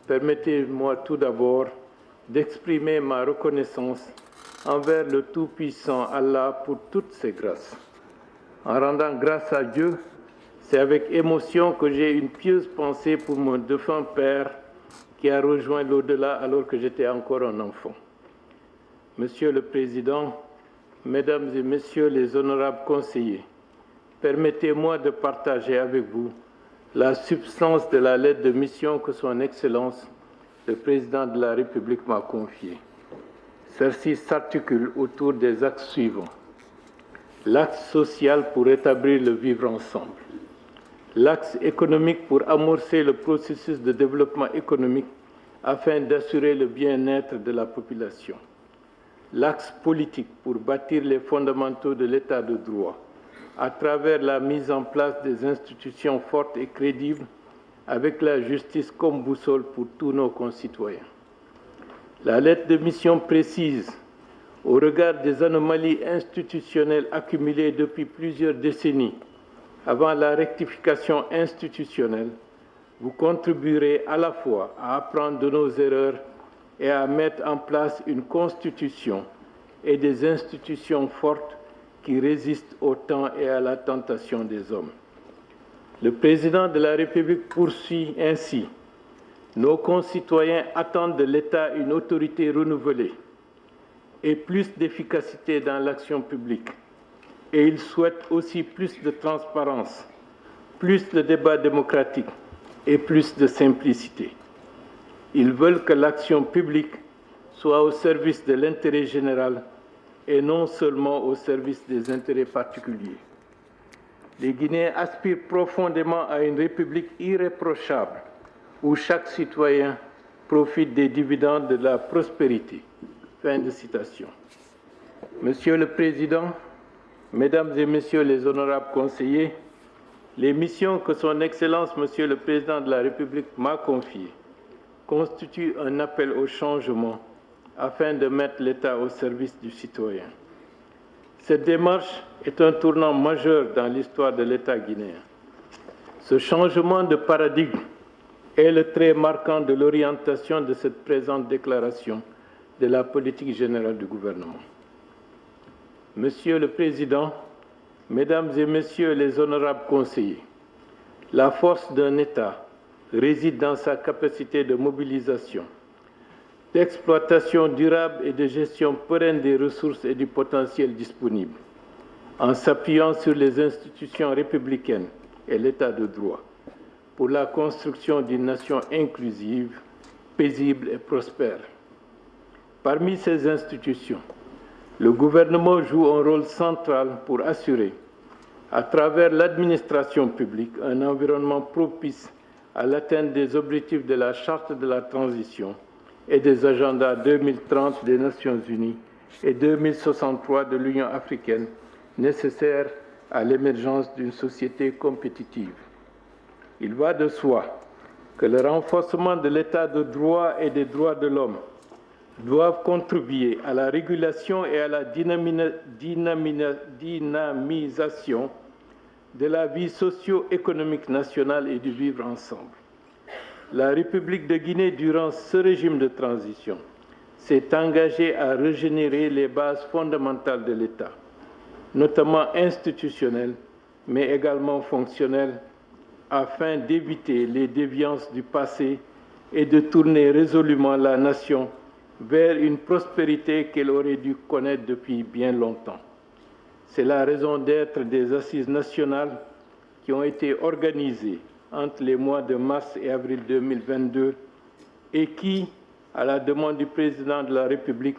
Permettez-moi tout d'abord d'exprimer ma reconnaissance envers le Tout-Puissant Allah pour toutes ses grâces. En rendant grâce à Dieu, c'est avec émotion que j'ai une pieuse pensée pour mon défunt père qui a rejoint l'au-delà alors que j'étais encore un enfant. Monsieur le Président, Mesdames et Messieurs les honorables conseillers, permettez-moi de partager avec vous la substance de la lettre de mission que Son Excellence, le Président de la République, m'a confiée. Celle-ci s'articule autour des axes suivants. L'axe social pour établir le vivre ensemble. L'axe économique pour amorcer le processus de développement économique afin d'assurer le bien-être de la population. L'axe politique pour bâtir les fondamentaux de l'état de droit à travers la mise en place des institutions fortes et crédibles avec la justice comme boussole pour tous nos concitoyens. La lettre de mission précise, au regard des anomalies institutionnelles accumulées depuis plusieurs décennies, avant la rectification institutionnelle, vous contribuerez à la fois à apprendre de nos erreurs et à mettre en place une constitution et des institutions fortes qui résistent au temps et à la tentation des hommes. Le Président de la République poursuit ainsi. Nos concitoyens attendent de l'État une autorité renouvelée et plus d'efficacité dans l'action publique. Et ils souhaitent aussi plus de transparence, plus de débat démocratique et plus de simplicité. Ils veulent que l'action publique soit au service de l'intérêt général et non seulement au service des intérêts particuliers. Les Guinéens aspirent profondément à une république irréprochable où chaque citoyen profite des dividendes de la prospérité. Fin de citation. Monsieur le Président, Mesdames et Messieurs les honorables conseillers, les missions que Son Excellence, Monsieur le Président de la République, m'a confiées constituent un appel au changement afin de mettre l'État au service du citoyen. Cette démarche est un tournant majeur dans l'histoire de l'État guinéen. Ce changement de paradigme est le trait marquant de l'orientation de cette présente déclaration de la politique générale du gouvernement. Monsieur le Président, Mesdames et Messieurs les honorables conseillers, la force d'un État réside dans sa capacité de mobilisation, d'exploitation durable et de gestion pérenne des ressources et du potentiel disponible, en s'appuyant sur les institutions républicaines et l'État de droit, pour la construction d'une nation inclusive, paisible et prospère. Parmi ces institutions, le gouvernement joue un rôle central pour assurer, à travers l'administration publique, un environnement propice à l'atteinte des objectifs de la Charte de la transition et des agendas 2030 des Nations Unies et 2063 de l'Union africaine, nécessaires à l'émergence d'une société compétitive. Il va de soi que le renforcement de l'état de droit et des droits de l'homme doivent contribuer à la régulation et à la dynamisation de la vie socio-économique nationale et du vivre ensemble. La République de Guinée, durant ce régime de transition, s'est engagée à régénérer les bases fondamentales de l'État, notamment institutionnelles, mais également fonctionnelles, afin d'éviter les déviances du passé et de tourner résolument la nation vers une prospérité qu'elle aurait dû connaître depuis bien longtemps. C'est la raison d'être des assises nationales qui ont été organisées entre les mois de mars et avril 2022 et qui, à la demande du Président de la République,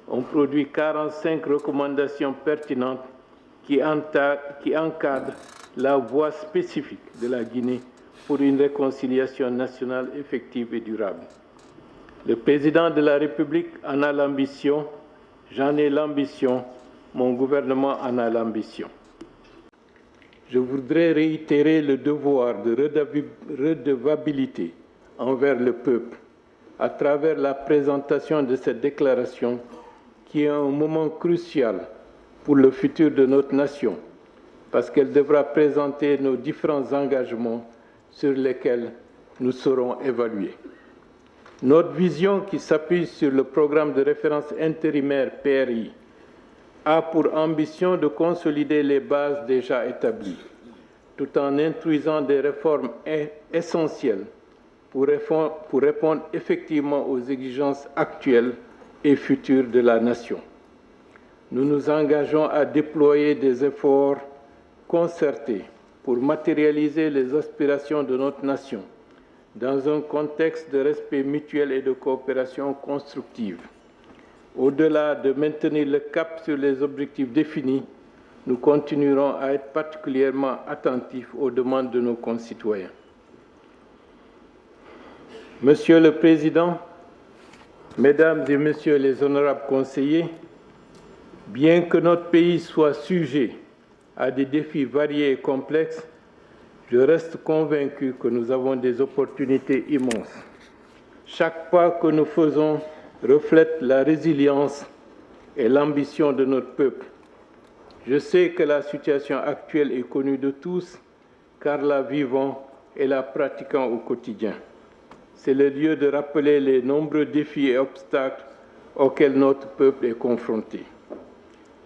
ont produit 45 recommandations pertinentes qui encadrent la voie spécifique de la Guinée pour une réconciliation nationale effective et durable. Le Président de la République en a l'ambition, j'en ai l'ambition, mon gouvernement en a l'ambition. Je voudrais réitérer le devoir de redevabilité envers le peuple à travers la présentation de cette déclaration qui est un moment crucial pour le futur de notre nation, parce qu'elle devra présenter nos différents engagements sur lesquels nous serons évalués. Notre vision, qui s'appuie sur le programme de référence intérimaire PRI, a pour ambition de consolider les bases déjà établies, tout en introduisant des réformes essentielles pour répondre effectivement aux exigences actuelles et futures de la nation. Nous nous engageons à déployer des efforts concertés pour matérialiser les aspirations de notre nation dans un contexte de respect mutuel et de coopération constructive. Au-delà de maintenir le cap sur les objectifs définis, nous continuerons à être particulièrement attentifs aux demandes de nos concitoyens. Monsieur le Président, Mesdames et Messieurs les honorables conseillers, bien que notre pays soit sujet à des défis variés et complexes, je reste convaincu que nous avons des opportunités immenses. Chaque pas que nous faisons reflète la résilience et l'ambition de notre peuple. Je sais que la situation actuelle est connue de tous, car la vivons et la pratiquons au quotidien. C'est le lieu de rappeler les nombreux défis et obstacles auxquels notre peuple est confronté.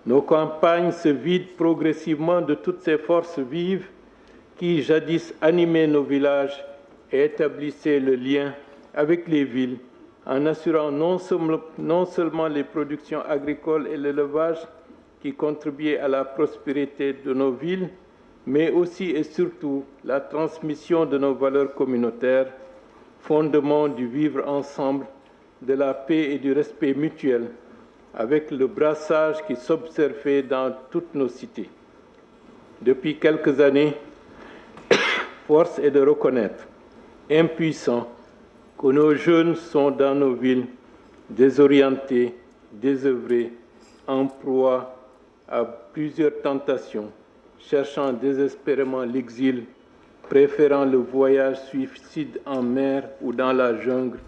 Nos campagnes se vident progressivement de toutes ces forces vives qui jadis animaient nos villages et établissaient le lien avec les villes en assurant non seulement les productions agricoles et l'élevage qui contribuaient à la prospérité de nos villes, mais aussi et surtout la transmission de nos valeurs communautaires, fondement du vivre ensemble, de la paix et du respect mutuel, avec le brassage qui s'observait dans toutes nos cités. Depuis quelques années, force est de reconnaître, impuissants, que nos jeunes sont dans nos villes désorientés, désœuvrés, en proie à plusieurs tentations, cherchant désespérément l'exil, préférant le voyage suicide en mer ou dans la jungle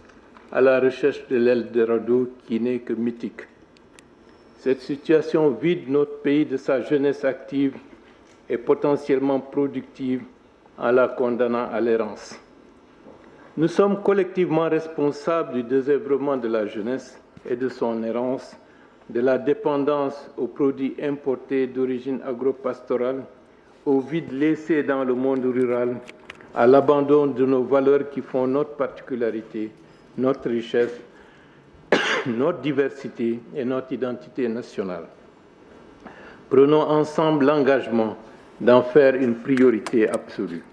à la recherche de l'Eldorado qui n'est que mythique. Cette situation vide notre pays de sa jeunesse active et potentiellement productive en la condamnant à l'errance. Nous sommes collectivement responsables du désœuvrement de la jeunesse et de son errance, de la dépendance aux produits importés d'origine agro-pastorale, au vide laissé dans le monde rural, à l'abandon de nos valeurs qui font notre particularité, notre richesse, notre diversité et notre identité nationale. Prenons ensemble l'engagement d'en faire une priorité absolue.